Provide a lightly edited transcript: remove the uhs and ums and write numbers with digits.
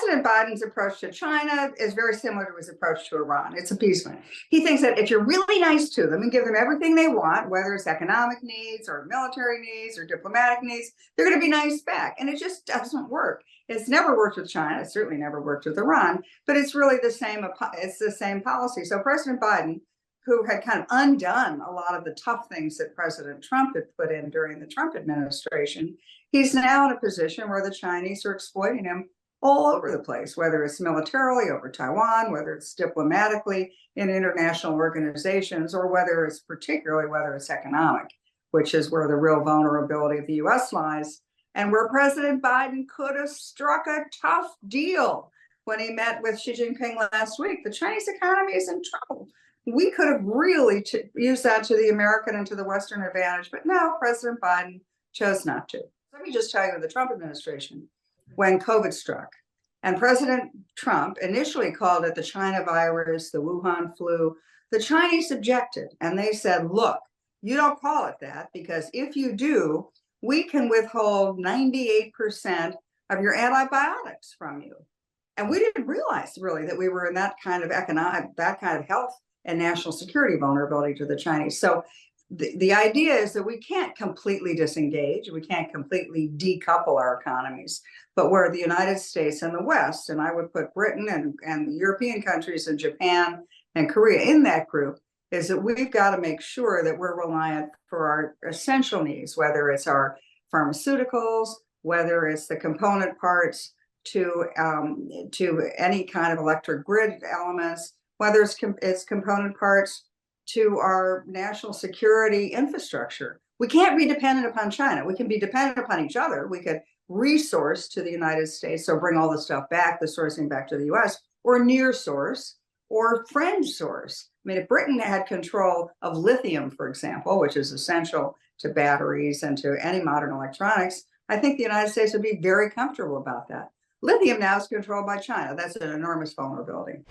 President Biden's approach to China is very similar to his approach to Iran. It's appeasement. He thinks that if you're really nice to them and give them everything they want, whether it's economic needs or military needs or diplomatic needs, they're going to be nice back. And it just doesn't work. It's never worked with China. It certainly never worked with Iran, but it's really the same. It's the same policy. So President Biden, who had kind of undone a lot of the tough things that President Trump had put in during the Trump administration, he's now in a position where the Chinese are exploiting him all over the place, whether it's militarily over Taiwan, whether it's diplomatically in international organizations, or whether it's economic, which is where the real vulnerability of the US lies, and where President Biden could have struck a tough deal when he met with Xi Jinping last week. The Chinese economy is in trouble. We could have really used that to the American and to the Western advantage, but no, President Biden chose not to. Let me just tell you, the Trump administration, when COVID struck, and President Trump initially called it the China virus, the Wuhan flu, the Chinese objected, and they said, look, you don't call it that, because if you do, we can withhold 98% of your antibiotics from you. And we didn't realize really that we were in that kind of health and national security vulnerability to the Chinese. So the idea is that we can't completely disengage, we can't completely decouple our economies, but where the United States and the West, and I would put Britain and the European countries and Japan and Korea in that group, is that we've got to make sure that we're reliant for our essential needs, whether it's our pharmaceuticals, whether it's the component parts to any kind of electric grid elements, whether it's component parts to our national security infrastructure. We can't be dependent upon China. We can be dependent upon each other. We could resource to the United States, so bring all the stuff back, the sourcing back to the US, or near source, or friend source. I mean, if Britain had control of lithium, for example, which is essential to batteries and to any modern electronics, I think the United States would be very comfortable about that. Lithium now is controlled by China. That's an enormous vulnerability.